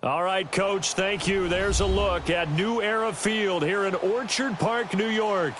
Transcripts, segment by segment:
All right, Coach, thank you. There's a look at New Era Field here in Orchard Park, New York.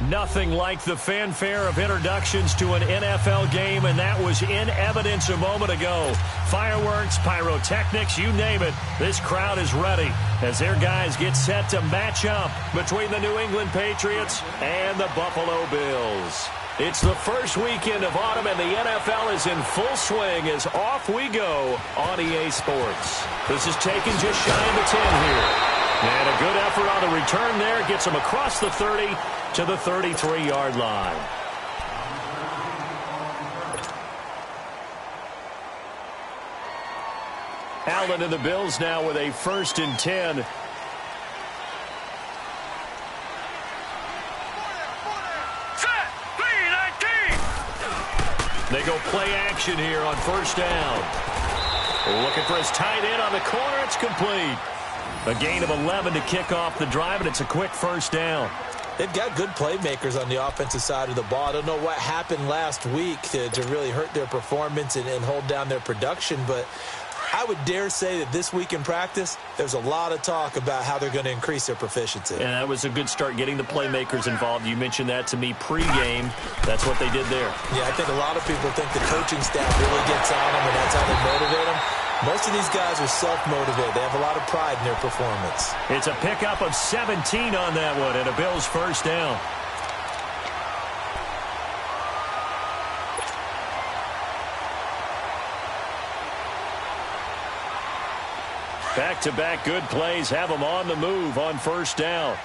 Nothing like the fanfare of introductions to an NFL game, and that was in evidence a moment ago. Fireworks, pyrotechnics, you name it. This crowd is ready as their guys get set to match up between the New England Patriots and the Buffalo Bills. It's the first weekend of autumn, and the NFL is in full swing as off we go on EA Sports. This is taken just shy of the 10 here. And a good effort on the return there gets them across the 30 to the 33-yard line. Allen and the Bills now with a 1st and 10. They go play action here on 1st down. Looking for his tight end on the corner. It's complete. A gain of 11 to kick off the drive, and it's a quick 1st down. They've got good playmakers on the offensive side of the ball. I don't know what happened last week to really hurt their performance and hold down their production, but I would dare say that this week in practice, there's a lot of talk about how they're going to increase their proficiency. And that was a good start, getting the playmakers involved. You mentioned that to me pregame. That's what they did there. Yeah, I think a lot of people think the coaching staff really gets on them, and that's how they motivate them. Most of these guys are self-motivated. They have a lot of pride in their performance. It's a pickup of 17 on that one, and a Bills 1st down. Back-to-back good plays have them on the move on 1st down.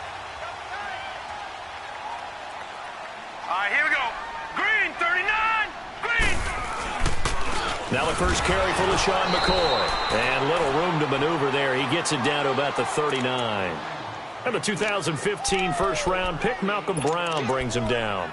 All right, here we go. Green, 39, green. Now the first carry for LaShawn McCoy. And little room to maneuver there. He gets it down to about the 39. And the 2015 first-round pick, Malcolm Brown, brings him down.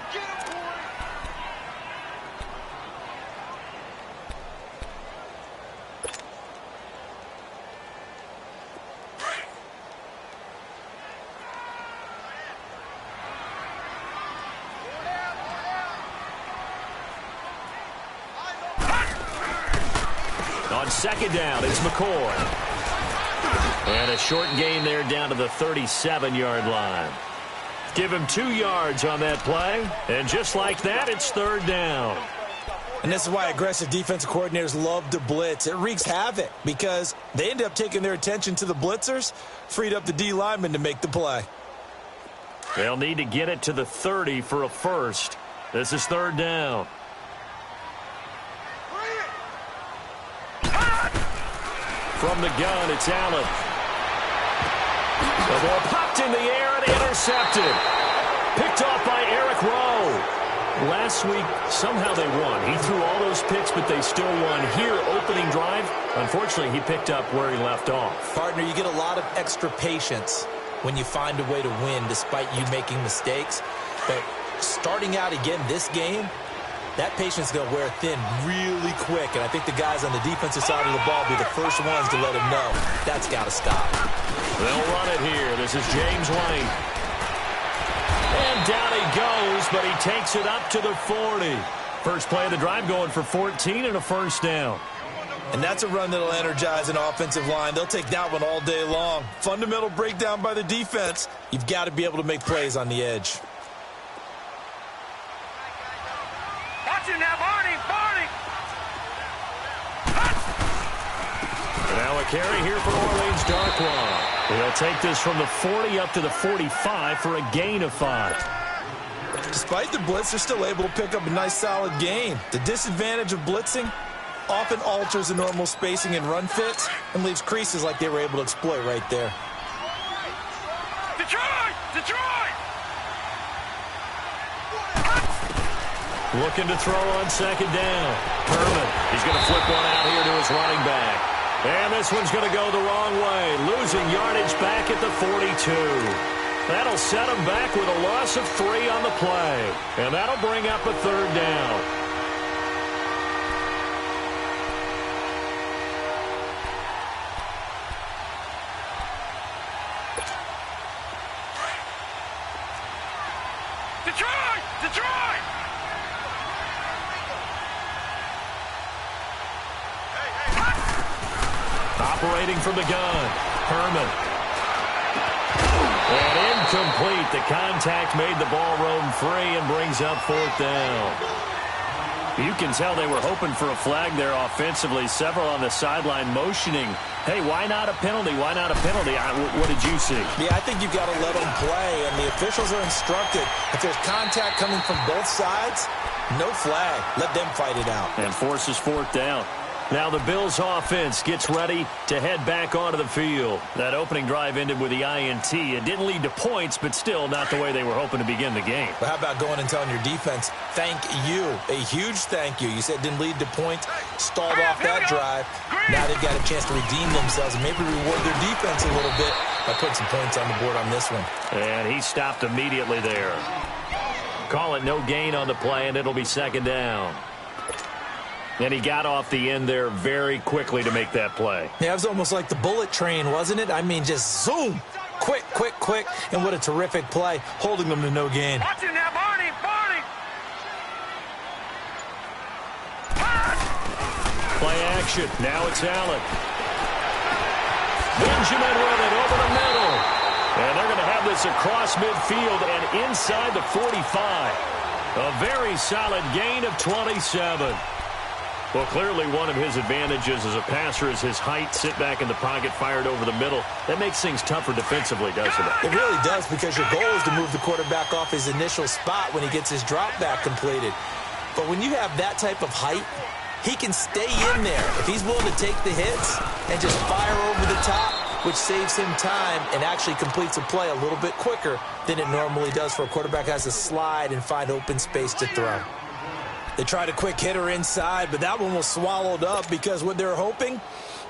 On 2nd down, it's McCoy. And a short gain there down to the 37-yard line. Give him 2 yards on that play. And just like that, it's 3rd down. And this is why aggressive defensive coordinators love to blitz. It wreaks havoc because they end up taking their attention to the blitzers, freed up the D lineman to make the play. They'll need to get it to the 30 for a first. This is 3rd down. From the gun, it's Allen. The ball popped in the air and intercepted. Picked off by Eric Rowe. Last week, somehow they won. He threw all those picks, but they still won. Here, opening drive, unfortunately, he picked up where he left off. Partner, you get a lot of extra patience when you find a way to win despite you making mistakes. But starting out again this game, that patience is going to wear thin really quick, and I think the guys on the defensive side of the ball will be the first ones to let him know that's got to stop. They'll run it here. This is James White. And down he goes, but he takes it up to the 40. First play of the drive going for 14 and a 1st down. And that's a run that'll energize an offensive line. They'll take that one all day long. Fundamental breakdown by the defense. You've got to be able to make plays on the edge. Now, Barney. Now a carry here for Orleans Darkwa. They'll take this from the 40 up to the 45 for a gain of 5. Despite the blitz, they're still able to pick up a nice solid gain. The disadvantage of blitzing often alters the normal spacing and run fits and leaves creases like they were able to exploit right there. Detroit! Looking to throw on 2nd down. Herman, he's going to flip one out here to his running back. And this one's going to go the wrong way, losing yardage back at the 42. That'll set him back with a loss of 3 on the play. And that'll bring up a 3rd down. Detroit! operating from the gun. Herman. And incomplete. The contact made the ball roam free and brings up 4th down. You can tell they were hoping for a flag there offensively. Several on the sideline motioning, hey, why not a penalty? Why not a penalty? What did you see? Yeah, I think you've got to let them play, and the officials are instructed. If there's contact coming from both sides, no flag. Let them fight it out. And forces 4th down. Now the Bills offense gets ready to head back onto the field. That opening drive ended with the INT. It didn't lead to points, but still not the way they were hoping to begin the game. But how about going and telling your defense, thank you, a huge thank you. You said it didn't lead to points, stalled off that drive. Now they've got a chance to redeem themselves and maybe reward their defense a little bit by putting some points on the board on this one. And he stopped immediately there. Call it no gain on the play, and it'll be 2nd down. And he got off the end there very quickly to make that play. Yeah, it was almost like the bullet train, wasn't it? I mean, just zoom. Quick, quick, quick. And what a terrific play, holding them to no gain. Watching that, Barney, Barney. Play action. Now it's Allen. Benjamin with it over the middle. And they're going to have this across midfield and inside the 45. A very solid gain of 27. Well, clearly one of his advantages as a passer is his height. Sit back in the pocket, fired over the middle. That makes things tougher defensively, doesn't it? It really does, because your goal is to move the quarterback off his initial spot when he gets his drop back completed. But when you have that type of height, he can stay in there. If he's willing to take the hits and just fire over the top, which saves him time and actually completes a play a little bit quicker than it normally does for a quarterback has to slide and find open space to throw. They tried a quick hitter inside, but that one was swallowed up because what they're hoping,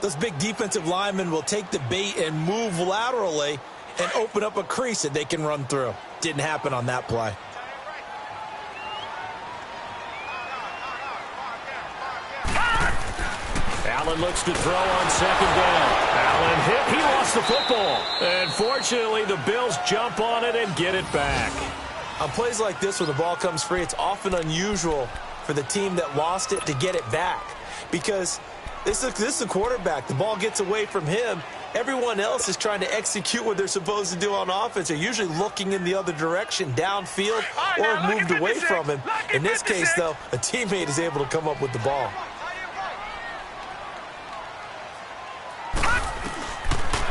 those big defensive linemen will take the bait and move laterally and open up a crease that they can run through. Didn't happen on that play. Allen looks to throw on 2nd down. Allen hit. He lost the football. And fortunately, the Bills jump on it and get it back. On plays like this where the ball comes free, it's often unusual for the team that lost it to get it back, because this is the quarterback. The ball gets away from him. Everyone else is trying to execute what they're supposed to do on offense. They're usually looking in the other direction, downfield, or have moved away from him. In this case, though, a teammate is able to come up with the ball.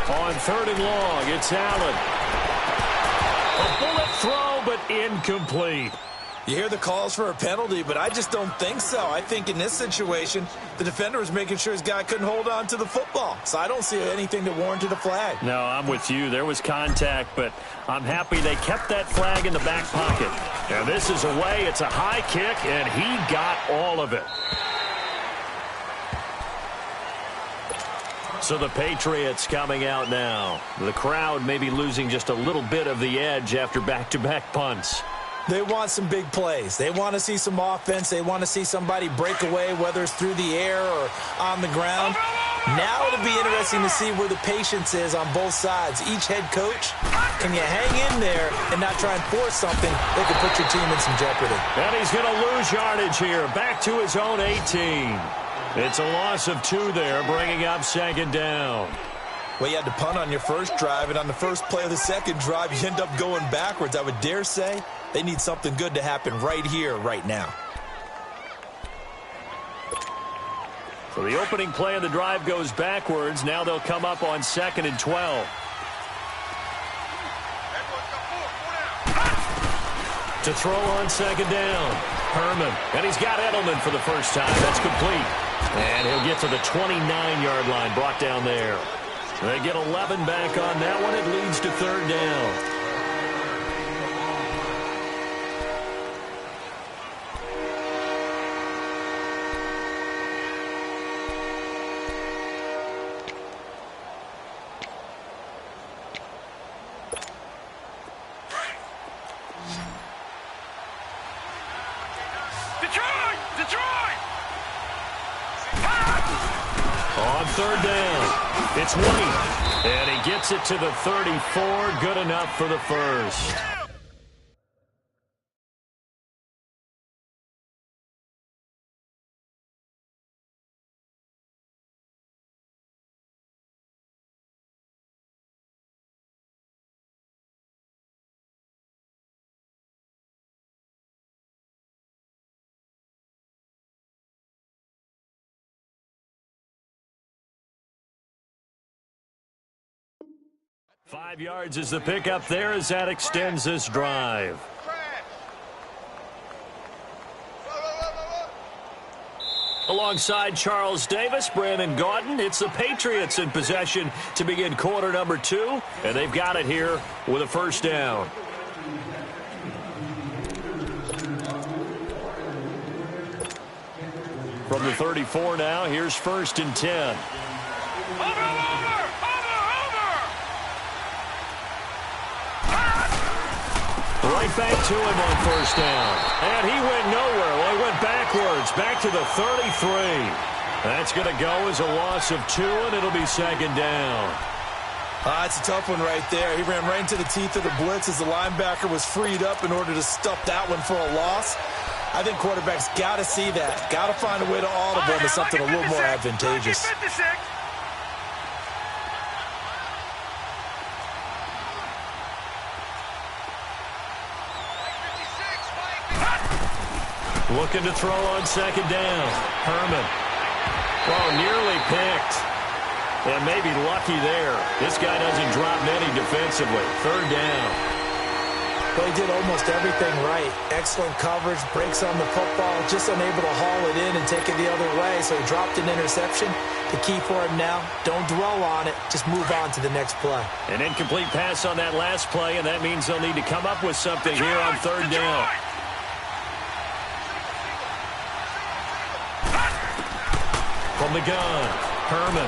On 3rd and long, it's Allen. A bullet throw, but incomplete. You hear the calls for a penalty, but I just don't think so. I think in this situation, the defender was making sure his guy couldn't hold on to the football. So I don't see anything that warranted a flag. No, I'm with you. There was contact, but I'm happy they kept that flag in the back pocket. And this is away. It's a high kick, and he got all of it. So the Patriots coming out now. The crowd may be losing just a little bit of the edge after back-to-back punts. They want some big plays. They want to see some offense. They want to see somebody break away, whether it's through the air or on the ground. Now it'll be interesting to see where the patience is on both sides. Each head coach, can you hang in there and not try and force something that could put your team in some jeopardy? And he's going to lose yardage here, back to his own 18. It's a loss of 2 there, bringing up 2nd down. Well, you had to punt on your first drive, and on the first play of the second drive, you end up going backwards. I would dare say they need something good to happen right here, right now. So the opening play of the drive goes backwards. Now they'll come up on 2nd and 12. To throw on 2nd down. Herman. And he's got Edelman for the first time. That's complete. And he'll get to the 29-yard line, brought down there. They get 11 back on that one. It leads to 3rd down. Detroit! On 3rd down, it's White. And he gets it to the 34. Good enough for the first. 5 yards is the pickup there as that extends this drive. Alongside Charles Davis, Brandon Gaudin, it's the Patriots in possession to begin quarter number 2, and they've got it here with a first down. From the 34 now, here's 1st and 10. Right back to him on first down. And he went nowhere. Well, he went backwards, back to the 33. That's going to go as a loss of 2, and it'll be 2nd down. It's a tough one right there. He ran right into the teeth of the blitz as the linebacker was freed up in order to stuff that one for a loss. I think quarterbacks got to see that. Got to find a way to audible into something a little more advantageous. Looking to throw on 2nd down. Herman. Oh, nearly picked. And maybe lucky there. This guy doesn't drop many defensively. 3rd down. Well, he did almost everything right. Excellent coverage, breaks on the football, just unable to haul it in and take it the other way, so he dropped an interception. The key for him now, don't dwell on it, just move on to the next play. An incomplete pass on that last play, and that means they'll need to come up with something here on 3rd down. From the gun, Herman.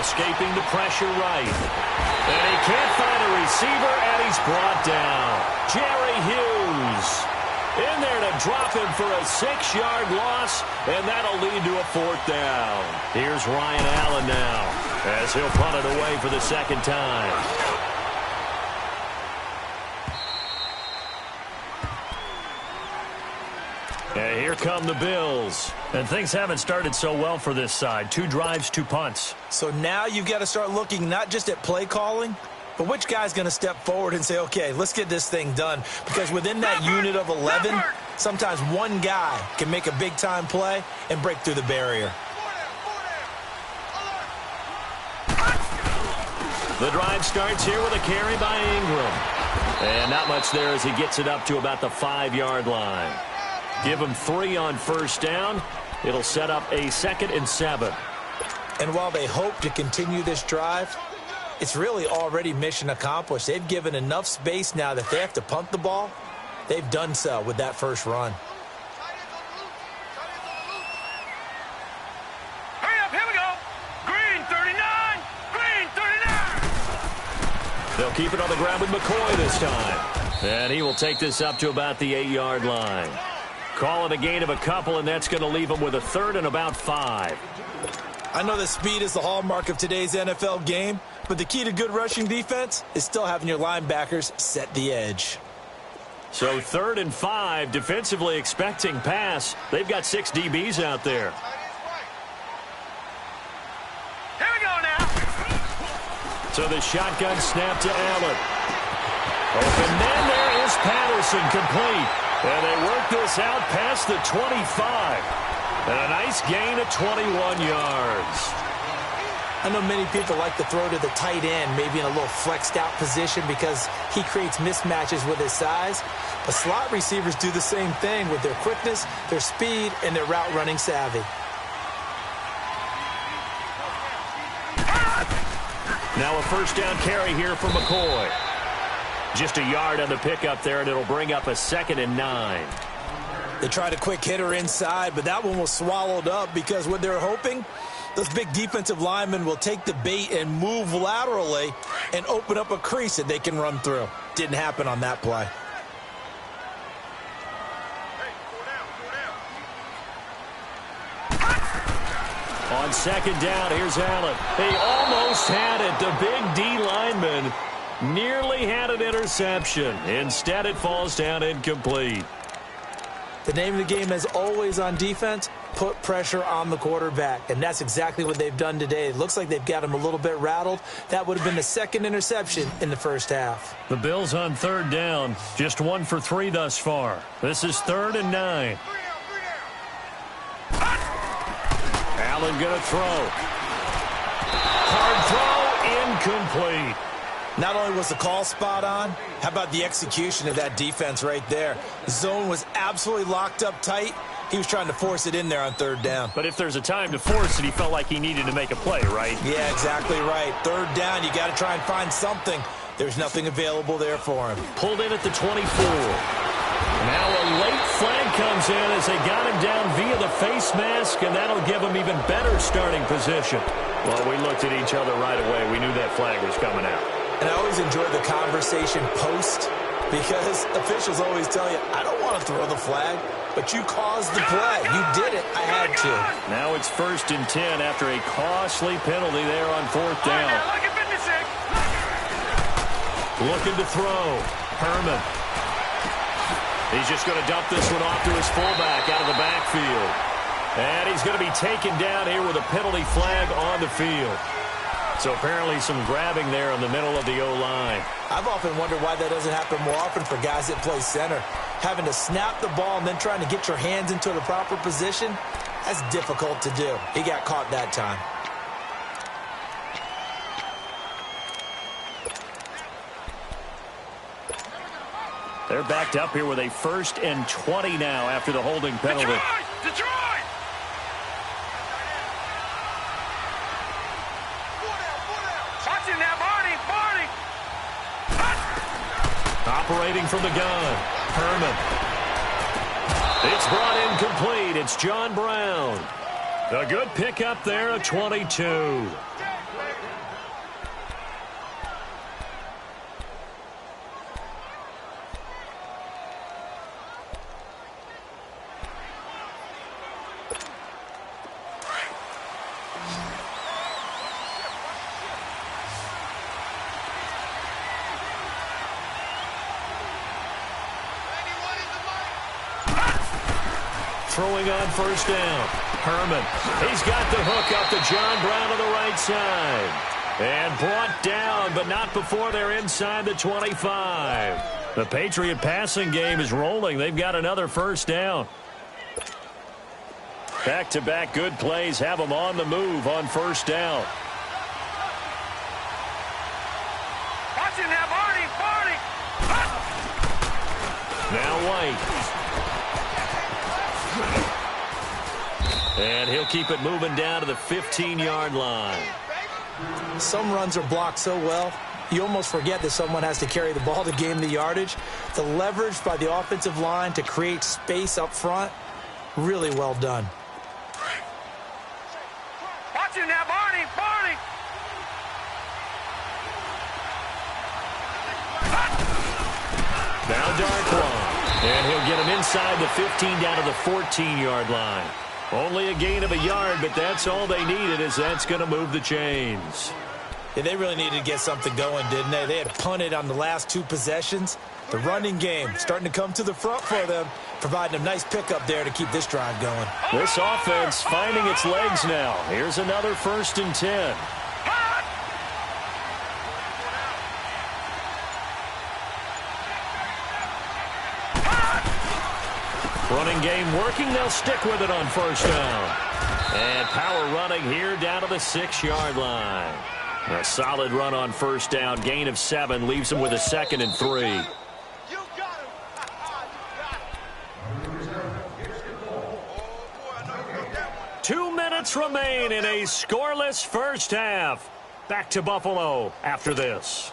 Escaping the pressure right. And he can't find a receiver, and he's brought down. Jerry Hughes in there to drop him for a 6-yard loss, and that'll lead to a 4th down. Here's Ryan Allen now as he'll punt it away for the 2nd time. And here come the Bills. And things haven't started so well for this side. 2 drives, 2 punts. So now you've got to start looking not just at play calling, but which guy's going to step forward and say, okay, let's get this thing done. Because within that unit of 11, sometimes one guy can make a big-time play and break through the barrier. The drive starts here with a carry by Ingram. And not much there as he gets it up to about the 5-yard line. Give him 3 on first down. It'll set up a 2nd and 7. And while they hope to continue this drive, it's really already mission accomplished. They've given enough space now that they have to punt the ball. They've done so with that first run. Hurry up, here we go. Green 39, green 39. They'll keep it on the ground with McCoy this time. And he will take this up to about the 8-yard line. Call it a gain of a couple, and that's going to leave him with a 3rd and about 5. I know that speed is the hallmark of today's NFL game, but the key to good rushing defense is still having your linebackers set the edge. So 3rd and 5, defensively expecting pass. They've got 6 DBs out there. Here we go now. So the shotgun snap to Allen. Open man, there is Patterson, complete. And they work this out past the 25. And a nice gain of 21 yards. I know many people like to throw to the tight end, maybe in a little flexed out position because he creates mismatches with his size. But slot receivers do the same thing with their quickness, their speed, and their route running savvy. Now a first down carry here for McCoy. Just a yard on the pickup there, and it'll bring up a 2nd and 9. They tried a quick hitter inside, but that one was swallowed up because what they're hoping, those big defensive linemen will take the bait and move laterally and open up a crease that they can run through. Didn't happen on that play. On 2nd down, here's Allen. He almost had it. The big D lineman nearly had an interception. Instead, it falls down incomplete. The name of the game, as always on defense, put pressure on the quarterback. And that's exactly what they've done today. It looks like they've got him a little bit rattled. That would have been the 2nd interception in the first half. The Bills on 3rd down, just 1 for 3 thus far. This is 3rd and 9. Allen going to throw. Hard throw, incomplete. Not only was the call spot on, how about the execution of that defense right there? The zone was absolutely locked up tight. He was trying to force it in there on third down. But if there's a time to force it, he felt like he needed to make a play, right? Yeah, exactly right. Third down, you got to try and find something. There's nothing available there for him. Pulled in at the 24. Now a late flag comes in as they got him down via the face mask, and that'll give him even better starting position. Well, we looked at each other right away. We knew that flag was coming out. And I always enjoy the conversation post because officials always tell you, I don't want to throw the flag, but you caused the play. You did it. I had to. Now it's 1st and 10 after a costly penalty there on 4th down. Looking to throw. Herman. He's just going to dump this one off to his fullback out of the backfield. And he's going to be taken down here with a penalty flag on the field. So apparently some grabbing there in the middle of the O-line. I've often wondered why that doesn't happen more often for guys that play center. Having to snap the ball and then trying to get your hands into the proper position, that's difficult to do. He got caught that time. They're backed up here with a 1st and 20 now after the holding penalty. Detroit! Watching that, Barney! Operating from the gun. Herman. It's brought in complete. It's John Brown. A good pickup there of 22. Throwing on 1st down. Herman. He's got the hook up to John Brown on the right side. And brought down, but not before they're inside the 25. The Patriot passing game is rolling. They've got another 1st down. Back-to-back good plays have them on the move on 1st down. Watching that, Barney! Now White. And he'll keep it moving down to the 15-yard line. Some runs are blocked so well, you almost forget that someone has to carry the ball to gain the yardage. The leverage by the offensive line to create space up front, really well done. Watching that, Barney! Now Darkwan. And he'll get him inside the 15 down to the 14-yard line. Only a gain of a yard, but that's all they needed, as that's going to move the chains. Yeah, they really needed to get something going, didn't they? They had punted on the last 2 possessions. The running game starting to come to the front for them, providing a nice pickup there to keep this drive going. This offense finding its legs now. Here's another 1st and 10. Running game working. They'll stick with it on 1st down. And power running here down to the 6-yard line. A solid run on 1st down. Gain of 7 leaves them with a 2nd and 3. 2 minutes remain in a scoreless 1st half. Back to Buffalo after this.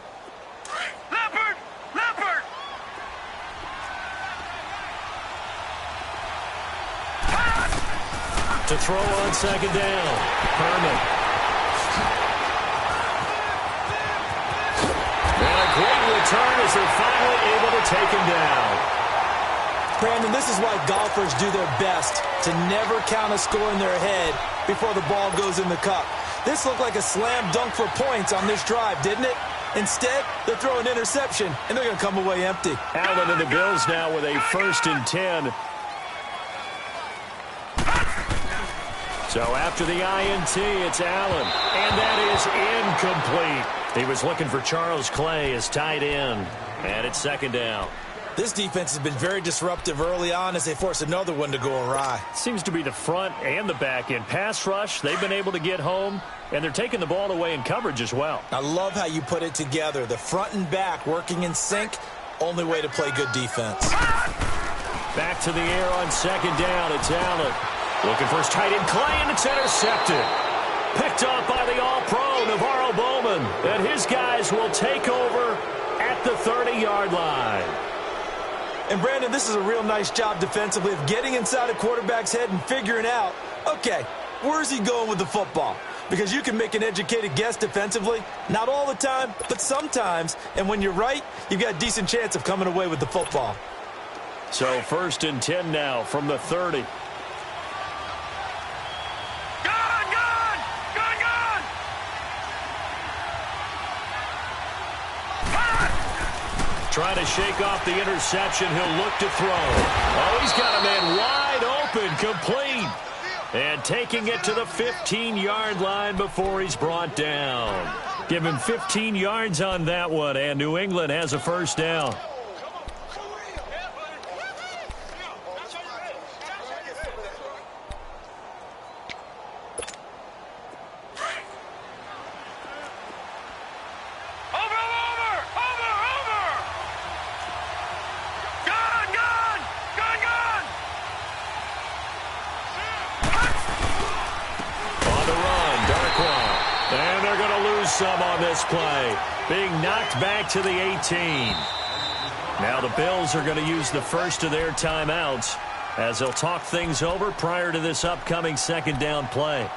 Leopard! To throw on 2nd down. Herman. And a great return as they're finally able to take him down. Brandon, this is why golfers do their best to never count a score in their head before the ball goes in the cup. This looked like a slam dunk for points on this drive, didn't it? Instead, they throw an interception, and they're going to come away empty. Allen and the Bills now with a 1st and 10. So after the INT, it's Allen. And that is incomplete. He was looking for Charles Clay as tight end. And it's 2nd down. This defense has been very disruptive early on as they force another one to go awry. Seems to be the front and the back end. Pass rush, they've been able to get home. And they're taking the ball away in coverage as well. I love how you put it together. The front and back working in sync. Only way to play good defense. Back to the air on second down. It's Allen. Looking for his tight end, Clay, and it's intercepted. Picked off by the all-pro, Navarro Bowman. And his guys will take over at the 30-yard line. And, Brandon, this is a real nice job defensively of getting inside a quarterback's head and figuring out, okay, where's he going with the football? Because you can make an educated guess defensively. Not all the time, but sometimes. And when you're right, you've got a decent chance of coming away with the football. So 1st and 10 now from the 30. Trying to shake off the interception. He'll look to throw. Oh, he's got a man wide open, complete. And taking it to the 15-yard line before he's brought down. Give him 15 yards on that one, and New England has a first down. Some on this play, being knocked back to the 18. Now the Bills are going to use the first of their timeouts as they'll talk things over prior to this upcoming second down play.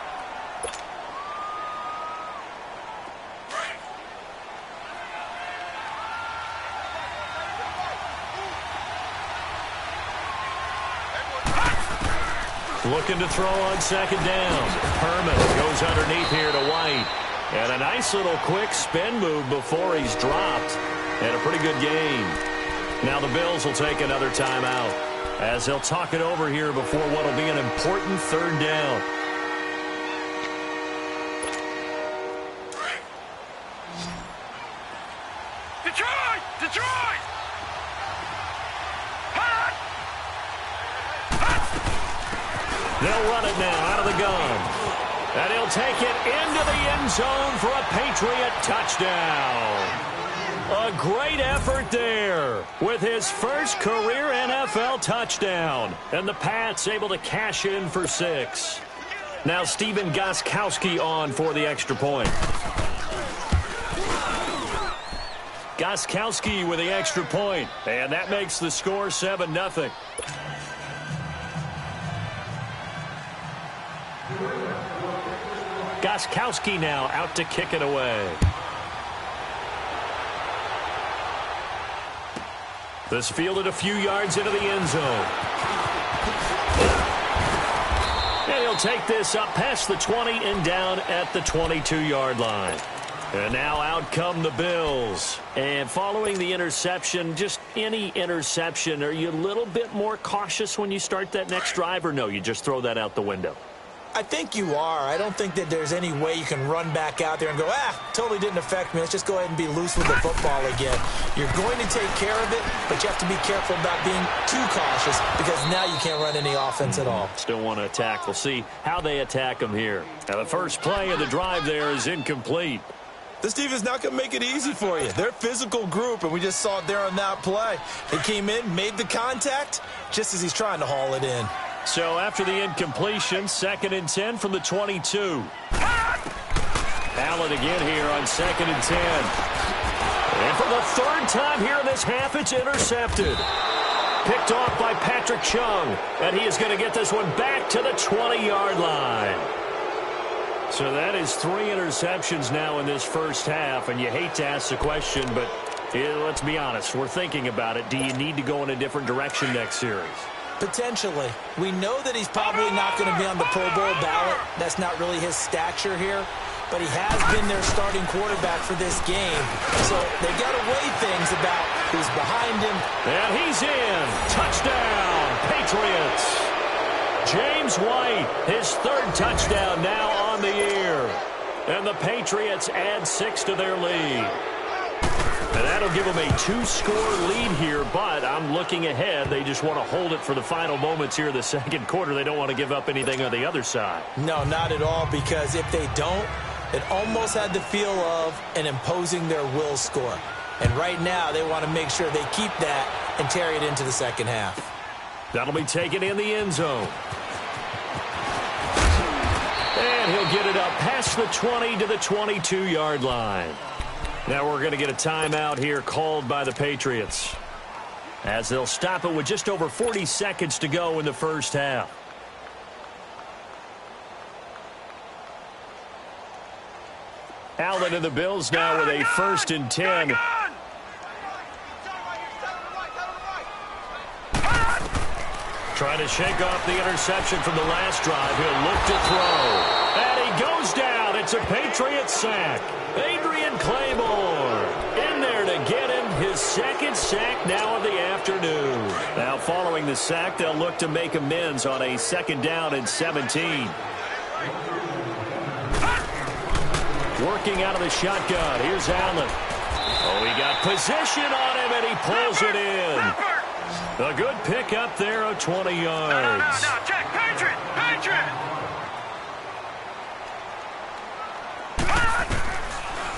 Looking to throw on second down. Herman goes underneath here to White. And a nice little quick spin move before he's dropped. And a pretty good game. Now the Bills will take another timeout as they'll talk it over here before what will be an important third down. Detroit! Detroit! They'll run it now out of the gun. And he'll take it into the end zone for a Patriot touchdown. A great effort there with his first career NFL touchdown. And the Pats able to cash in for 6. Now Stephen Gostkowski on for the extra point. Gostkowski with the extra point. And that makes the score 7-0. Gostkowski now out to kick it away. This fielded a few yards into the end zone. And he'll take this up past the 20 and down at the 22-yard line. And now out come the Bills. And following the interception, just any interception, are you a little bit more cautious when you start that next drive, or no, you just throw that out the window? I think you are. I don't think that there's any way you can run back out there and go, totally didn't affect me. Let's just go ahead and be loose with the football again. You're going to take care of it, but you have to be careful about being too cautious because now you can't run any offense at all. Still want to attack. We'll see how they attack them here. Now the first play of the drive there is incomplete. This defense not going to make it easy for you. They're a physical group, and we just saw it there on that play. They came in, made the contact, just as he's trying to haul it in. So after the incompletion, 2nd and 10 from the 22. Allen again here on 2nd and 10. And for the third time here in this half, it's intercepted. Picked off by Patrick Chung. And he is going to get this one back to the 20-yard line. So that is 3 interceptions now in this first half. And you hate to ask the question, but let's be honest. We're thinking about it. Do you need to go in a different direction next series? Potentially. We know that he's probably not going to be on the Pro Bowl ballot. That's not really his stature here. But he has been their starting quarterback for this game. So they got to weigh things about who's behind him. And he's in. Touchdown, Patriots. James White, his 3rd touchdown now on the year. And the Patriots add 6 to their lead. And that'll give them a 2-score lead here, but I'm looking ahead. They just want to hold it for the final moments here in the second quarter. They don't want to give up anything on the other side. No, not at all, because if they don't, It almost had the feel of an imposing their will score. And right now, they want to make sure they keep that and carry it into the second half. That'll be taken in the end zone. And he'll get it up past the 20 to the 22-yard line. Now we're going to get a timeout here called by the Patriots, as they'll stop it with just over 40 seconds to go in the first half. Allen and the Bills now with a 1st and 10. Trying to shake off the interception from the last drive. He'll look to throw. And he goes down. It's a Patriots sack. Adrian Claymore in there to get him his 2nd sack now of the afternoon. Now following the sack, they'll look to make amends on a 2nd down and 17. Working out of the shotgun. Here's Allen. Oh, he got position on him, and he pulls it in. A good pick up there of 20 yards. No, check. Patriot!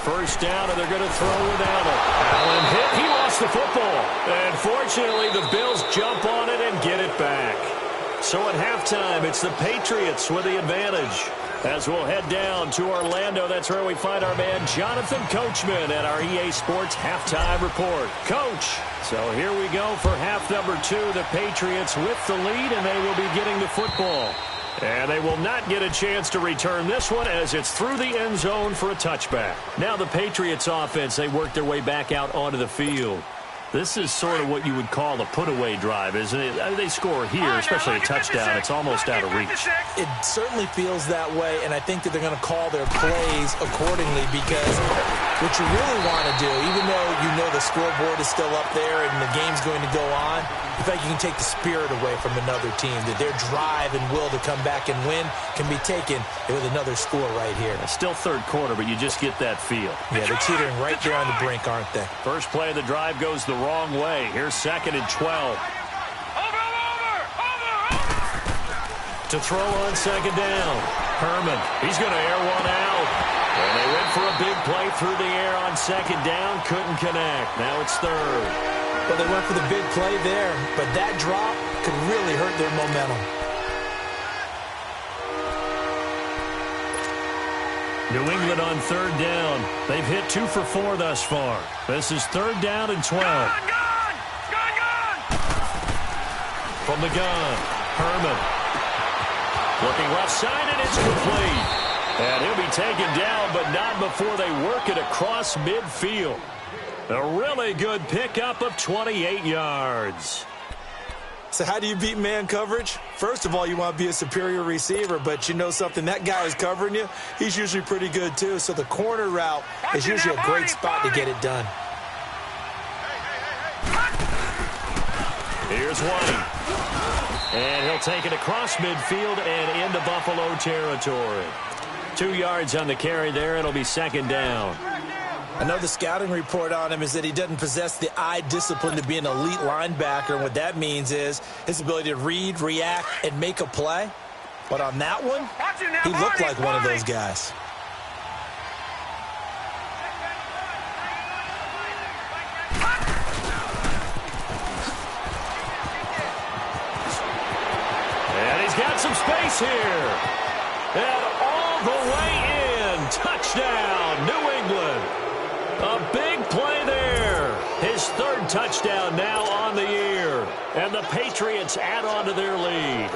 First down, and they're going to throw with Allen. Allen hit. He lost the football. And fortunately, the Bills jump on it and get it back. So at halftime, it's the Patriots with the advantage. As we'll head down to Orlando, that's where we find our man Jonathan Coachman at our EA Sports Halftime Report. Coach, so here we go for half number 2. The Patriots with the lead, and they will be getting the football. And they will not get a chance to return this one as it's through the end zone for a touchback. Now the Patriots offense, they work their way back out onto the field. This is sort of what you would call a put-away drive, isn't it? They score here, especially a touchdown. It's almost out of reach. It certainly feels that way, and I think that they're going to call their plays accordingly, because what you really want to do, even though you know the scoreboard is still up there and the game's going to go on, in fact, you can take the spirit away from another team, that their drive and will to come back and win can be taken with another score right here. It's still 3rd quarter, but you just get that feel. Yeah, they're teetering right there on the brink, aren't they? First play of the drive goes the wrong way. Here's 2nd and 12. Over! To throw on 2nd down. Herman, he's going to air one out. And they went for a big play through the air on 2nd down. Couldn't connect. Now it's 3rd. Well, they went for the big play there, but that drop could really hurt their momentum. New England on 3rd down. They've hit 2 for 4 thus far. This is 3rd down and 12. Gun! From the gun, Herman. Looking left side, and it's complete. And he'll be taken down, but not before they work it across midfield. A really good pickup of 28 yards. So how do you beat man coverage? First of all, you want to be a superior receiver, but you know something, that guy who's covering you, he's usually pretty good too. So the corner route is usually a great spot to get it done. Here's White. And he'll take it across midfield and into Buffalo territory. 2 yards on the carry there. It'll be 2nd down. I know the scouting report on him is that he doesn't possess the eye discipline to be an elite linebacker. And what that means is his ability to read, react, and make a play. But on that one, he looked like one of those guys. And he's got some space here. And all the way in. Touchdown, New England. A big play there. His 3rd touchdown now on the year. And the Patriots add on to their lead.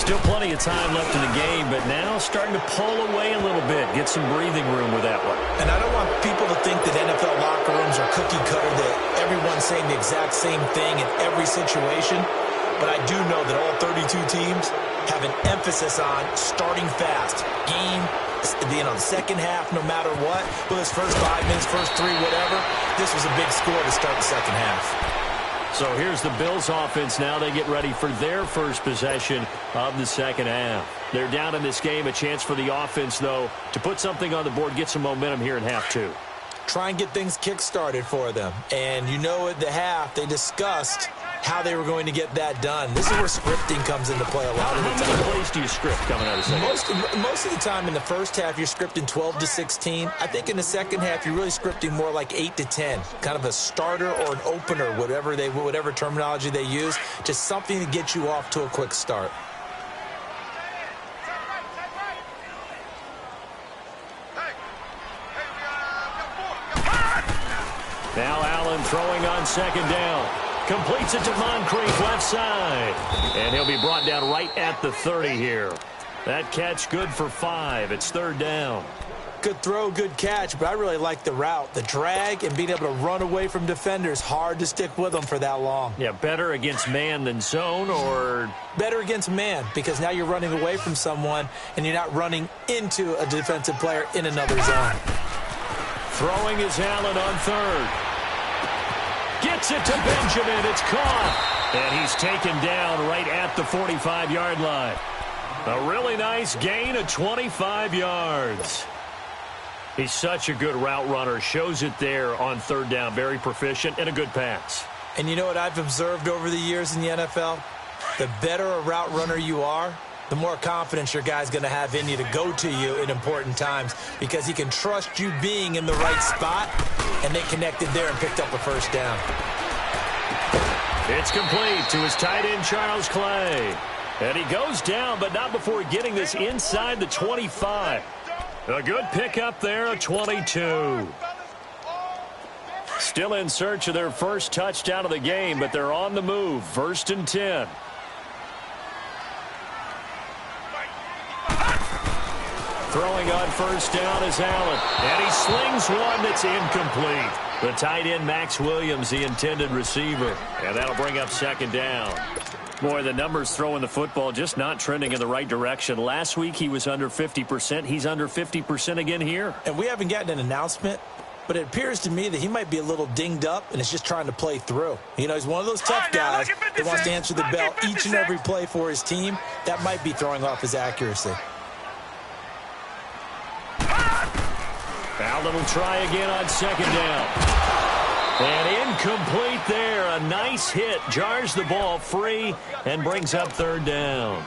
Still plenty of time left in the game, but now starting to pull away a little bit. Get some breathing room with that one. And I don't want people to think that NFL locker rooms are cookie cutter, that everyone's saying the exact same thing in every situation. But I do know that all 32 teams have an emphasis on starting fast. The second half, no matter what, whether it's first 5 minutes, first 3, whatever, this was a big score to start the second half. So here's the Bills offense now. They get ready for their first possession of the second half. They're down in this game. A chance for the offense, though, to put something on the board, get some momentum here in half 2. Try and get things kick-started for them. And you know at the half, they discussed how they were going to get that done. This is where scripting comes into play a lot of the time. How many plays do you script coming out of second? Most of the time in the first half, you're scripting 12 to 16. I think in the second half, you're really scripting more like 8 to 10. Kind of a starter or an opener, whatever terminology they use. Just something to get you off to a quick start. Now Allen throwing on second down. Completes it to Moncrief left side. And he'll be brought down right at the 30 here. That catch good for 5. It's third down. Good throw, good catch, but I really like the route. The drag and being able to run away from defenders. Hard to stick with them for that long. Yeah, better against man than zone, or? Better against man, because now you're running away from someone and you're not running into a defensive player in another zone. Throwing is Allen on third. Gets it to Benjamin. It's caught. And he's taken down right at the 45-yard line. A really nice gain of 25 yards. He's such a good route runner. Shows it there on third down. Very proficient and a good pass. And you know what I've observed over the years in the NFL? The better a route runner you are, the more confidence your guy's going to have in you to go to you in important times, because he can trust you being in the right spot, and they connected there and picked up a first down. It's complete to his tight end, Charles Clay. And he goes down, but not before getting this inside the 25. A good pickup there, a 22. Still in search of their first touchdown of the game, but they're on the move. First and 10. Throwing on first down is Allen. And he slings one that's incomplete. The tight end, Max Williams, the intended receiver. And that'll bring up second down. Boy, the numbers throwing the football just not trending in the right direction. Last week he was under 50%. He's under 50% again here. And we haven't gotten an announcement, but it appears to me that he might be a little dinged up and is just trying to play through. You know, he's one of those tough guys that wants to answer the bell each and every play for his team. That might be throwing off his accuracy. Allen will try again on second down. And incomplete there. A nice hit. Jars the ball free and brings up third down.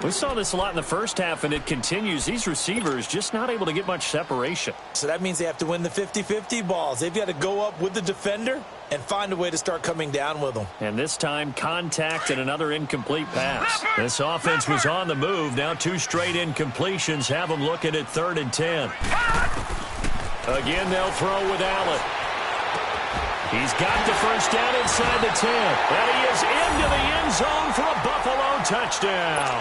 We saw this a lot in the first half, and it continues. These receivers just not able to get much separation. So that means they have to win the 50-50 balls. They've got to go up with the defender and find a way to start coming down with them. And this time, contact and another incomplete pass. This offense was on the move. Now 2 straight incompletions have them looking at third and 10. Again, they'll throw with Allen. He's got the first down inside the 10. And he is into the end zone for a Buffalo touchdown.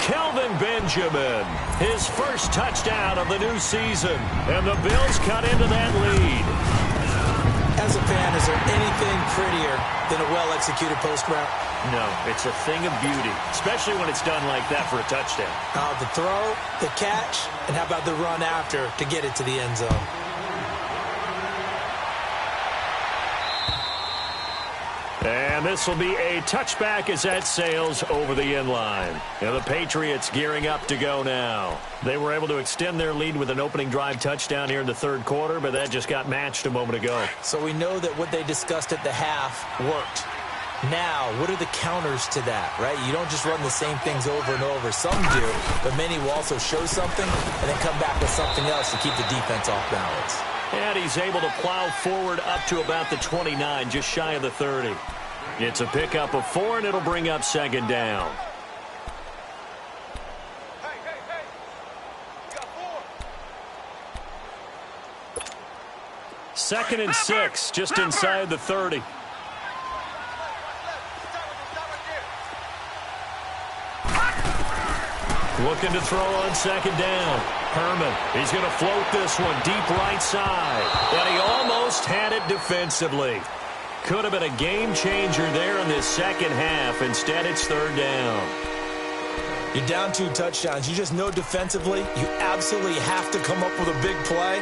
Kelvin Benjamin, his first touchdown of the new season. And the Bills cut into that lead. As a fan, is there anything prettier than a well-executed post route? No, it's a thing of beauty, especially when it's done like that for a touchdown. The throw, the catch, and how about the run after to get it to the end zone? And this will be a touchback as that sails over the end line. And the Patriots gearing up to go now. They were able to extend their lead with an opening drive touchdown here in the third quarter, but that just got matched a moment ago. So we know that what they discussed at the half worked. Now, what are the counters to that, right? You don't just run the same things over and over. Some do, but many will also show something and then come back with something else to keep the defense off balance. And he's able to plow forward up to about the 29, just shy of the 30. It's a pickup of 4, and it'll bring up second down. Second and 6, just inside the 30. Looking to throw on second down. Herman, he's going to float this one deep right side. And he almost had it defensively. Could have been a game changer there in this second half. Instead, it's third down. You're down 2 touchdowns. You just know defensively you absolutely have to come up with a big play.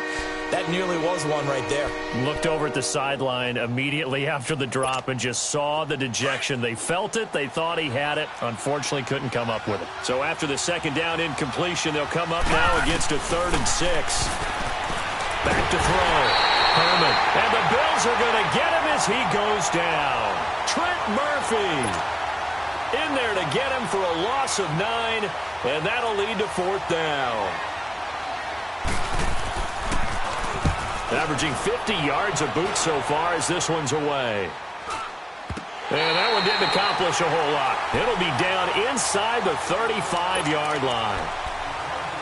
That nearly was one right there. Looked over at the sideline immediately after the drop and just saw the dejection. They felt it. They thought he had it. Unfortunately, couldn't come up with it. So after the second down incompletion, they'll come up now against a 3rd and 6. Back to throw. Herman. And the Bills are going to get him as he goes down. Trent Murphy in there to get him for a loss of 9, and that'll lead to 4th down. Averaging 50 yards a boot so far as this one's away. And that one didn't accomplish a whole lot. It'll be down inside the 35-yard line.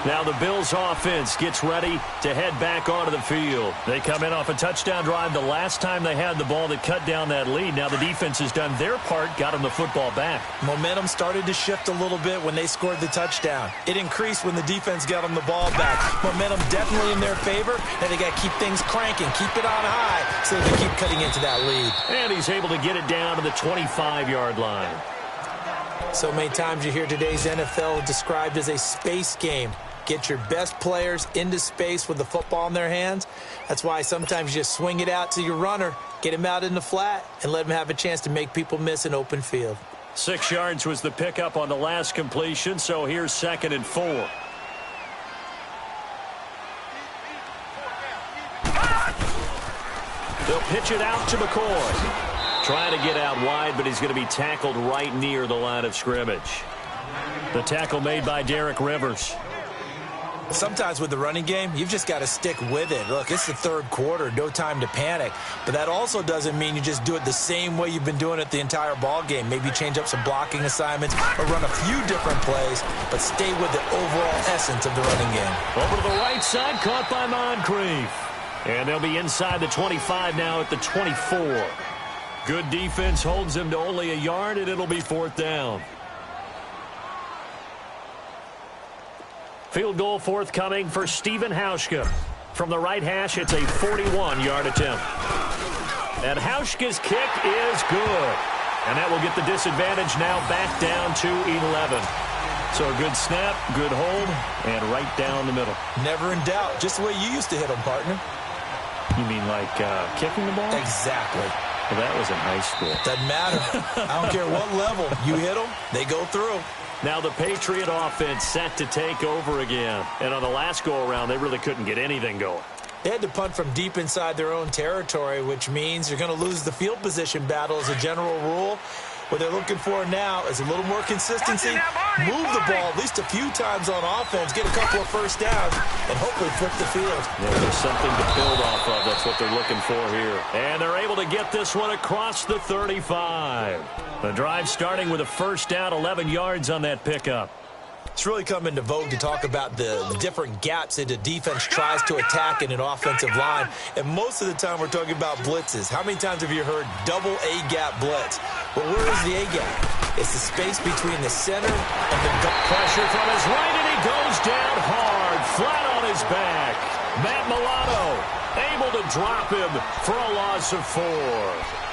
Now the Bills offense gets ready to head back onto the field. They come in off a touchdown drive the last time they had the ball that cut down that lead. Now the defense has done their part, got them the football back. Momentum started to shift a little bit when they scored the touchdown. It increased when the defense got them the ball back. Momentum definitely in their favor. Now they got to keep things cranking, keep it on high so they can keep cutting into that lead. And he's able to get it down to the 25-yard line. So many times you hear today's NFL described as a space game. Get your best players into space with the football in their hands. That's why sometimes you just swing it out to your runner, get him out in the flat, and let him have a chance to make people miss an open field. 6 yards was the pickup on the last completion, so here's 2nd and 4. They'll pitch it out to McCoy. Trying to get out wide, but he's going to be tackled right near the line of scrimmage. The tackle made by Derek Rivers. Sometimes with the running game, you've just got to stick with it. Look, it's the 3rd quarter, no time to panic. But that also doesn't mean you just do it the same way you've been doing it the entire ball game. Maybe change up some blocking assignments or run a few different plays, but stay with the overall essence of the running game. Over to the right side, caught by Moncrief. And they'll be inside the 25 now at the 24. Good defense holds him to only a yard, and it'll be 4th down. Field goal forthcoming for Stephen Hauschka. From the right hash, it's a 41-yard attempt. And Hauschka's kick is good. And that will get the disadvantage now back down to 11. So a good snap, good hold, and right down the middle. Never in doubt. Just the way you used to hit them, partner. You mean like kicking the ball? Exactly. Well, that was in high school. Doesn't matter. I don't care what level. You hit them, they go through. Now the Patriot offense set to take over again. And on the last go-around, they really couldn't get anything going. They had to punt from deep inside their own territory, which means you're going to lose the field position battle as a general rule. What they're looking for now is a little more consistency, move the ball at least a few times on offense, get a couple of first downs, and hopefully flip the field. Yeah, there's something to build off of. That's what they're looking for here. And they're able to get this one across the 35. The drive starting with a first down, 11 yards on that pickup. It's really come into vogue to talk about the different gaps that the defense tries to attack in an offensive line. And most of the time we're talking about blitzes. How many times have you heard double A-gap blitz? Well, where is the A-gap? It's the space between the center and the pressure from his right, and he goes down hard, flat on his back. Matt Milano able to drop him for a loss of 4.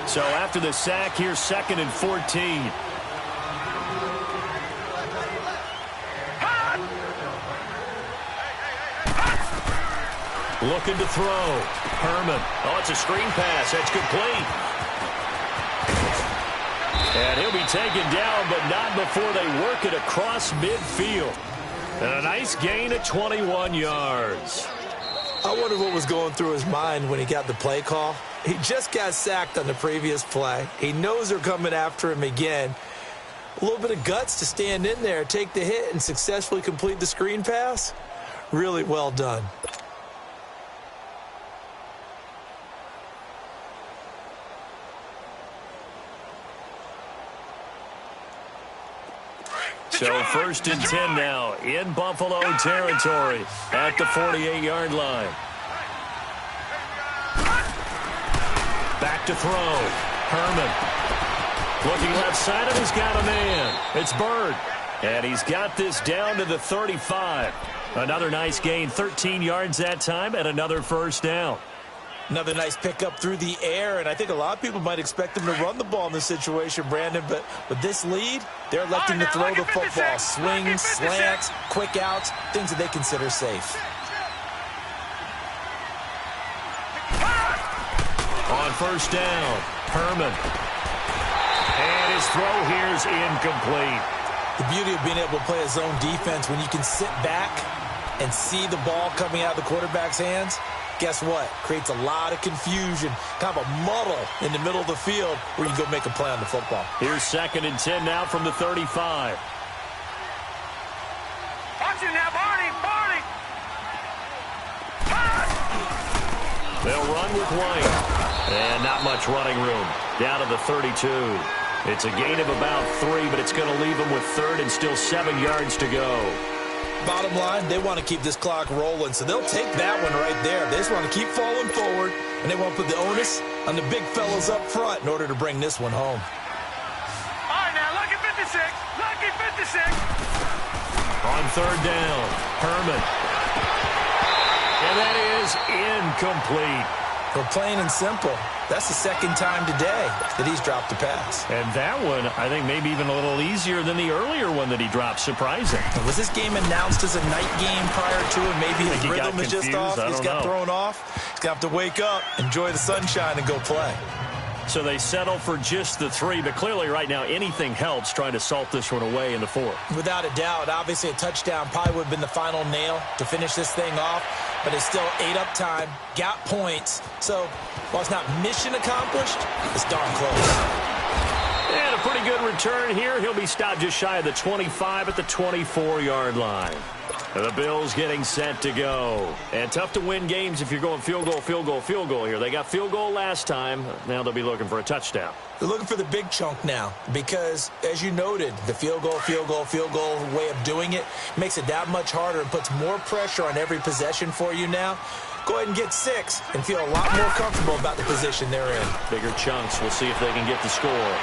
So after the sack, here's 2nd and 14. Looking to throw. Herman. Oh, it's a screen pass. That's complete. And he'll be taken down, but not before they work it across midfield. And a nice gain of 21 yards. I wonder what was going through his mind when he got the play call. He just got sacked on the previous play. He knows they're coming after him again. A little bit of guts to stand in there, take the hit, and successfully complete the screen pass. Really well done. So 1st and 10 now in Buffalo territory at the 48-yard line. Back to throw. Herman. Looking left side, and he's got a man. It's Bird. And he's got this down to the 35. Another nice gain, 13 yards that time, and another first down. Another nice pickup through the air, and I think a lot of people might expect him to run the ball in this situation, Brandon, but with this lead, they're electing to throw the football. Swings, slants, quick outs, things that they consider safe. On first down, Herman. And his throw here is incomplete. The beauty of being able to play a zone defense when you can sit back and see the ball coming out of the quarterback's hands, guess what? Creates a lot of confusion, kind of a muddle in the middle of the field where you go make a play on the football. Here's 2nd and 10 now from the 35. Watch it now, Barney! Barney! They'll run with White. And not much running room. Down to the 32. It's a gain of about 3, but it's going to leave them with 3rd and still 7 yards to go. Bottom line, they want to keep this clock rolling, so they'll take that one right there. They just want to keep falling forward, and they want to put the onus on the big fellas up front in order to bring this one home. All right, now, lucky 56. Lucky 56. On 3rd down, Herman. And that is incomplete. For plain and simple, that's the 2nd time today that he's dropped a pass. And that one, I think, maybe even a little easier than the earlier one that he dropped. Surprising. Was this game announced as a night game prior to it? Maybe his rhythm is just off. He's got thrown off. He's going to have to wake up, enjoy the sunshine, and go play. So they settle for just the 3, but clearly right now anything helps trying to salt this one away in the 4th. Without a doubt, obviously a touchdown probably would have been the final nail to finish this thing off, but it's still ate up time, got points. So while it's not mission accomplished, it's darn close. And a pretty good return here. He'll be stopped just shy of the 25 at the 24-yard line. The Bills getting set to go. And tough to win games if you're going field goal, field goal, field goal here. They got field goal last time. Now they'll be looking for a touchdown. They're looking for the big chunk now because, as you noted, the field goal way of doing it makes it that much harder and puts more pressure on every possession for you now. Go ahead and get 6 and feel a lot more comfortable about the position they're in. Bigger chunks. We'll see if they can get the score.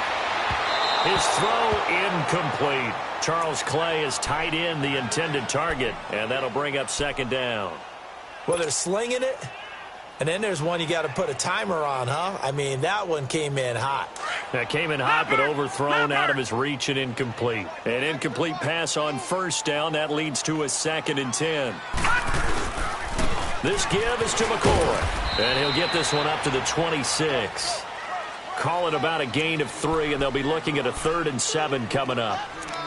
His throw incomplete. Charles Clay has tied in the intended target, and that'll bring up 2nd down. Well, they're slinging it, and then there's one you got to put a timer on, huh? I mean, that one came in hot. That came in hot, but overthrown out of his reach and incomplete. An incomplete pass on 1st down. That leads to a 2nd and 10. This give is to McCoy, and he'll get this one up to the 26. Call it about a gain of 3, and they'll be looking at a 3rd and 7 coming up.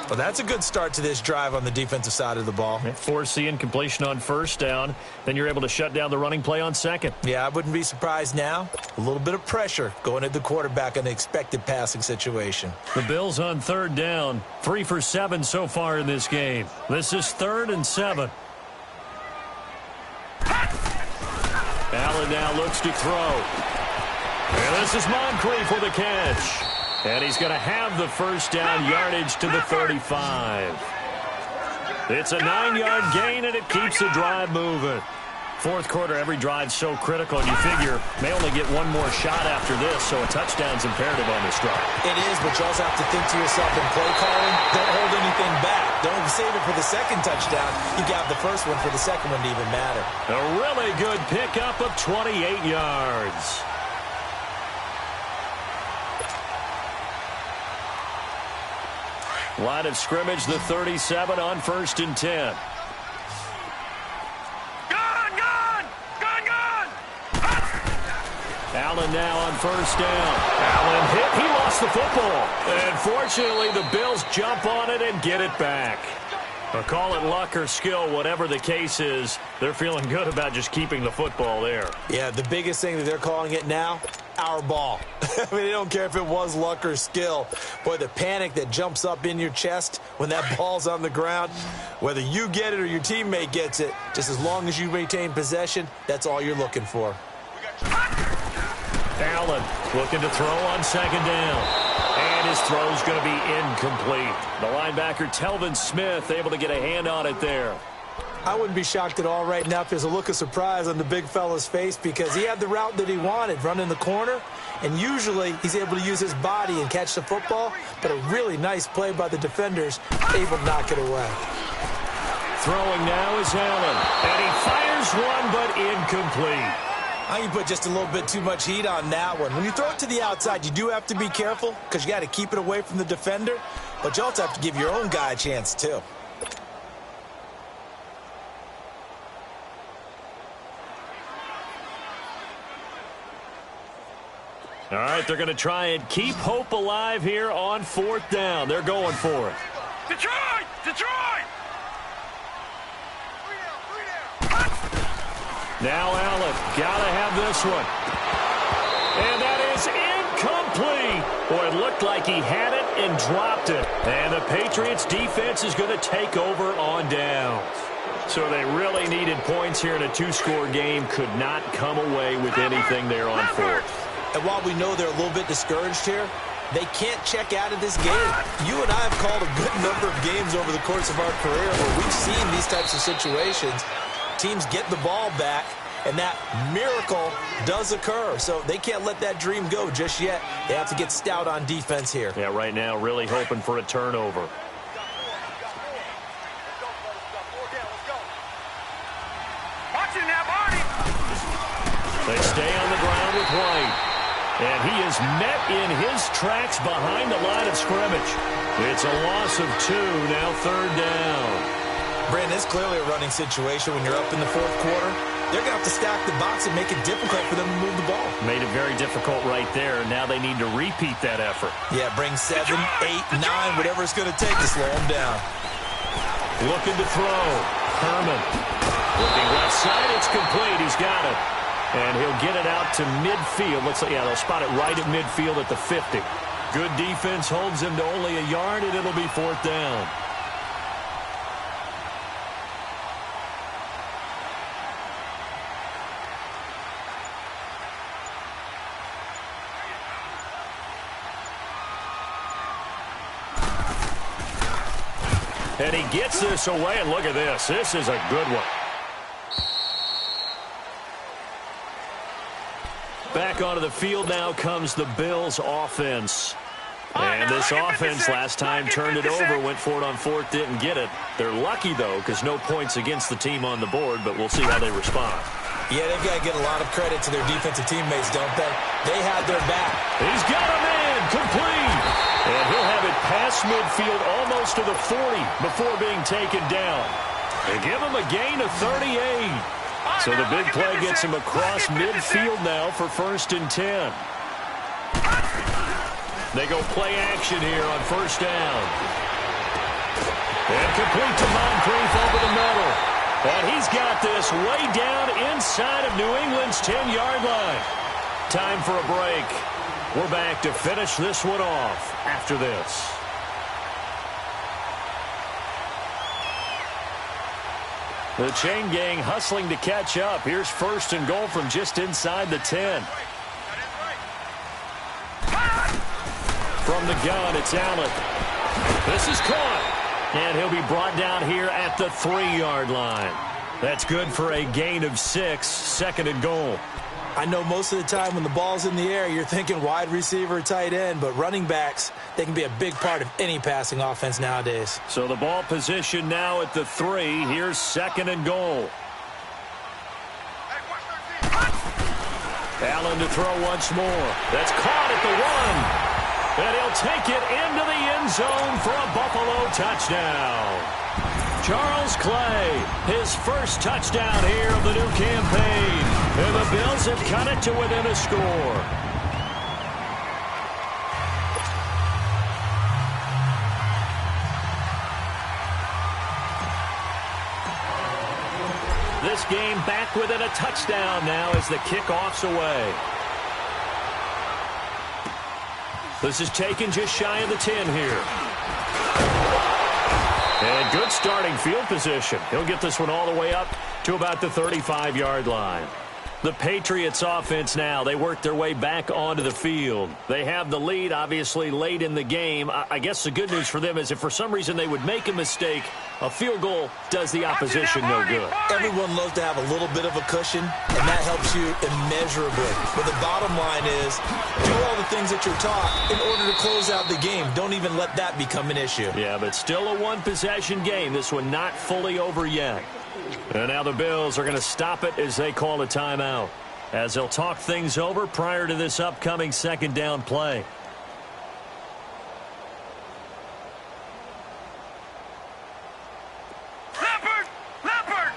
Well, that's a good start to this drive on the defensive side of the ball. Force the incompletion on 1st down. Then you're able to shut down the running play on 2nd. Yeah, I wouldn't be surprised now. A little bit of pressure going at the quarterback in an expected passing situation. The Bills on 3rd down. 3 for 7 so far in this game. This is 3rd and 7. Allen now looks to throw. And this is Moncrief with a catch. And he's going to have the 1st down, yardage to the 35. It's a 9-yard gain, and it keeps the drive moving. 4th quarter, every drive's so critical, and you figure may only get one more shot after this, so a touchdown's imperative on this drive. It is, but you also have to think to yourself in play calling, don't hold anything back. Don't save it for the 2nd touchdown. You got the 1st one for the 2nd one to even matter. A really good pickup of 28 yards. Line of scrimmage, the 37 on 1st and 10. Allen now on 1st down. Allen hit. He lost the football. And fortunately, the Bills jump on it and get it back. I'll call it luck or skill, whatever the case is. They're feeling good about just keeping the football there. Yeah, the biggest thing that they're calling it now, our ball. I mean, they don't care if it was luck or skill. Boy, the panic that jumps up in your chest when that ball's on the ground, whether you get it or your teammate gets it, just as long as you maintain possession, that's all you're looking for. Allen looking to throw on 2nd down. And his throw's going to be incomplete. The linebacker, Telvin Smith, able to get a hand on it there. I wouldn't be shocked at all right now if there's a look of surprise on the big fella's face because he had the route that he wanted, running the corner, and usually he's able to use his body and catch the football, but a really nice play by the defenders, able to knock it away. Throwing now is Allen, and he fires one, but incomplete. I can put just a little bit too much heat on that one. When you throw it to the outside, you do have to be careful because you got to keep it away from the defender, but you also have to give your own guy a chance too. All right, they're going to try and keep hope alive here on 4th down. They're going for it. Detroit! Detroit! Now Allen, gotta have this one. And that is incomplete. Boy, it looked like he had it and dropped it. And the Patriots defense is going to take over on downs. So they really needed points here in a two-score game. Could not come away with anything there on fourth. And while we know they're a little bit discouraged here, they can't check out of this game. You and I have called a good number of games over the course of our career where we've seen these types of situations. Teams get the ball back, and that miracle does occur. So they can't let that dream go just yet. They have to get stout on defense here. Yeah, right now really hoping for a turnover. They stay on the ground with White. And he is met in his tracks behind the line of scrimmage. It's a loss of 2, now third down. Brandon, it's clearly a running situation when you're up in the fourth quarter. They're going to have to stack the box and make it difficult for them to move the ball. Made it very difficult right there. Now they need to repeat that effort. Yeah, bring 7, 8, 9, whatever it's going to take to slow them down. Looking to throw. Herman. Looking left side. It's complete. He's got it. And he'll get it out to midfield. They'll spot it right at midfield at the 50. Good defense holds him to only a yard, and it'll be fourth down. And he gets this away, and look at this. This is a good one. Back onto the field now comes the Bills offense. And this offense last time turned it over, went for it on fourth, didn't get it. They're lucky, though, because no points against the team on the board, but we'll see how they respond. Yeah, they've got to get a lot of credit to their defensive teammates, don't they? They had their back. He's got a man, complete. And he'll have it past midfield almost to the 40 before being taken down. They give him a gain of 38. So the big play gets him across midfield now for 1st and 10. They go play action here on first down. And complete to Moncrief over the middle. And he's got this way down inside of New England's 10-yard line. Time for a break. We're back to finish this one off after this. The chain gang hustling to catch up. Here's 1st and goal from just inside the 10. From the gun, it's Allen. This is caught. And he'll be brought down here at the 3-yard line. That's good for a gain of 6, 2nd and goal. I know most of the time when the ball's in the air, you're thinking wide receiver, tight end, but running backs, they can be a big part of any passing offense nowadays. So the ball position now at the 3. Here's 2nd and goal. Allen to throw once more. That's caught at the 1. And he'll take it into the end zone for a Buffalo touchdown. Charles Clay, his first touchdown here of the new campaign. And the Bills have cut it to within a score. This game back within a touchdown now as the kickoff's away. This is taken just shy of the 10 here. And good starting field position. He'll get this one all the way up to about the 35-yard line. The Patriots offense now, they work their way back onto the field. They have the lead, obviously, late in the game. I guess the good news for them is if for some reason they would make a mistake, a field goal does the opposition no good. Everyone loves to have a little bit of a cushion, and that helps you immeasurably. But the bottom line is, do all the things that you're taught in order to close out the game. Don't even let that become an issue. Yeah, but still a one-possession game. This one not fully over yet. And now the Bills are going to stop it as they call a timeout, as they'll talk things over prior to this upcoming 2nd down play. Leopard!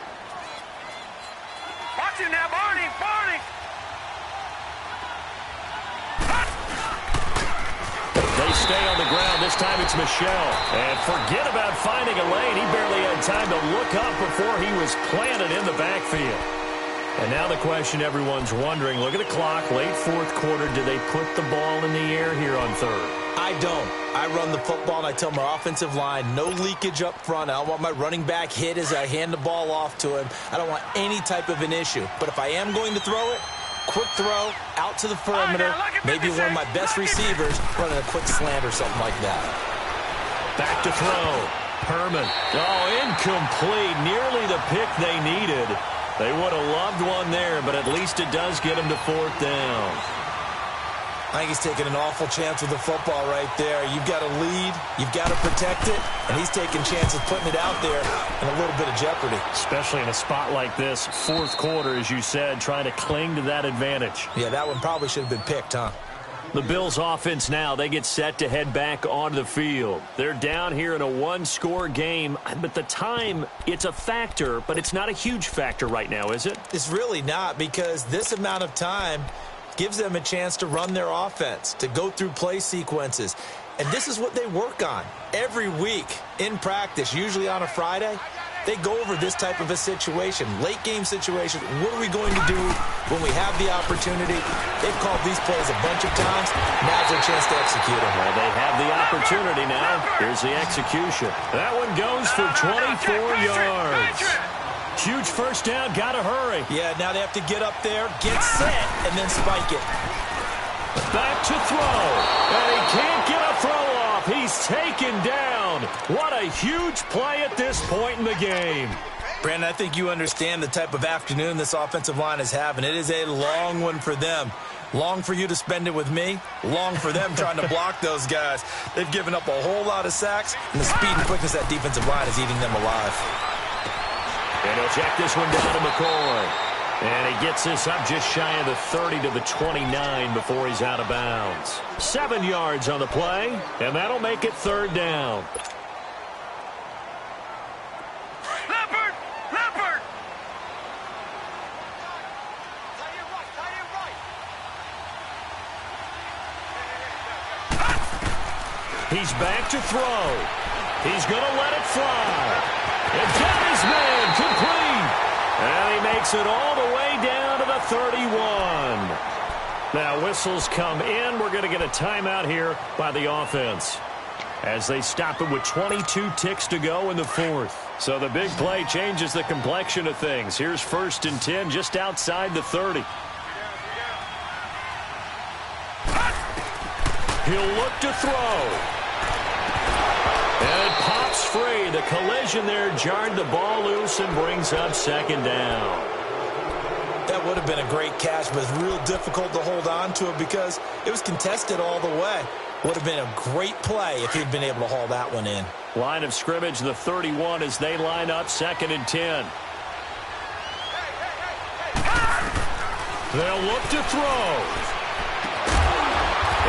Watch it now, Barney! They stay on the ground. This time it's Michel. And forget about finding a lane. He barely had time to look up before he was planted in the backfield. And now the question everyone's wondering, look at the clock, late fourth quarter, do they put the ball in the air here on third? I don't. I run the football, and I tell my offensive line, no leakage up front. I don't want my running back hit as I hand the ball off to him. I don't want any type of an issue. But if I am going to throw it, quick throw, out to the perimeter, maybe one of my best receivers running a quick slant or something like that. Back to throw. Herman. Oh, incomplete. Nearly the pick they needed. They would have loved one there, but at least it does get them to fourth down. I think he's taking an awful chance with the football right there. You've got to lead, you've got to protect it, and he's taking chances putting it out there in a little bit of jeopardy. Especially in a spot like this, fourth quarter, as you said, trying to cling to that advantage. Yeah, that one probably should have been picked, huh? The Bills offense now, they get set to head back onto the field. They're down here in a one-score game, but the time, it's a factor, but it's not a huge factor right now, is it? It's really not, because this amount of time gives them a chance to run their offense, to go through play sequences. And this is what they work on every week in practice, usually on a Friday. They go over this type of a situation, late game situation. What are we going to do when we have the opportunity? They've called these plays a bunch of times. Now's their chance to execute them. Well, they have the opportunity now. Here's the execution. That one goes for 24 yards. Huge first down, gotta hurry. Yeah, now they have to get up there, get set, and then spike it. Back to throw. And he can't get a throw off. He's taken down. What a huge play at this point in the game. Brandon, I think you understand the type of afternoon this offensive line is having. It is a long one for them. Long for you to spend it with me. Long for them trying to block those guys. They've given up a whole lot of sacks, and the speed and quickness of that defensive line is eating them alive. And he'll check this one down to McCoy. And he gets this up just shy of the 30 to the 29 before he's out of bounds. 7 yards on the play, and that'll make it third down. Leopard! Leopard! He's back to throw. He's going to let it fly. And got his man complete. And he makes it all the way down to the 31. Now whistles come in. We're going to get a timeout here by the offense as they stop it with 22 ticks to go in the fourth. So the big play changes the complexion of things. Here's 1st and 10 just outside the 30. He'll look to throw. And it pops free. The collision there jarred the ball loose and brings up 2nd down. That would have been a great catch, but it's real difficult to hold on to it because it was contested all the way. Would have been a great play if he'd been able to haul that one in. Line of scrimmage, the 31 as they line up 2nd and 10. They'll look to throw.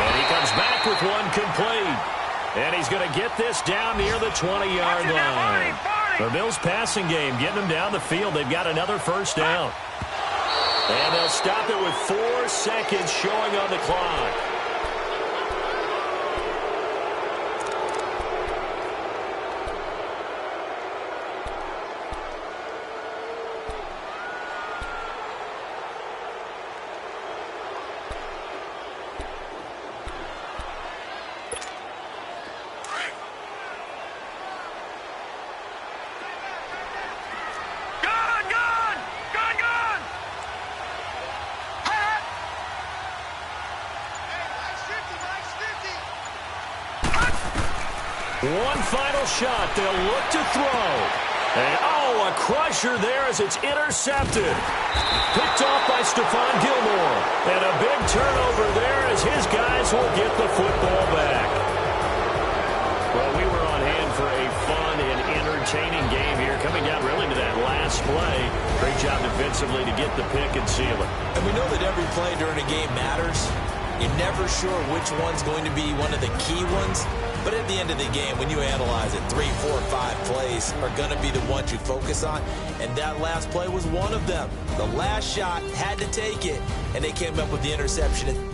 And he comes back with one complete. And he's going to get this down near the 20-yard line. The Bills passing game getting them down the field. They've got another first down. And they'll stop it with 4 seconds showing on the clock. One final shot. They'll look to throw. And, oh, a crusher there as it's intercepted. Picked off by Stephon Gilmore. And a big turnover there as his guys will get the football back. Well, we were on hand for a fun and entertaining game here. Coming down really to that last play. Great job defensively to get the pick and seal it. And we know that every play during a game matters. You're never sure which one's going to be one of the key ones. But at the end of the game, when you analyze it, 3, 4, 5 plays are going to be the ones you focus on. And that last play was one of them. The last shot had to take it, and they came up with the interception at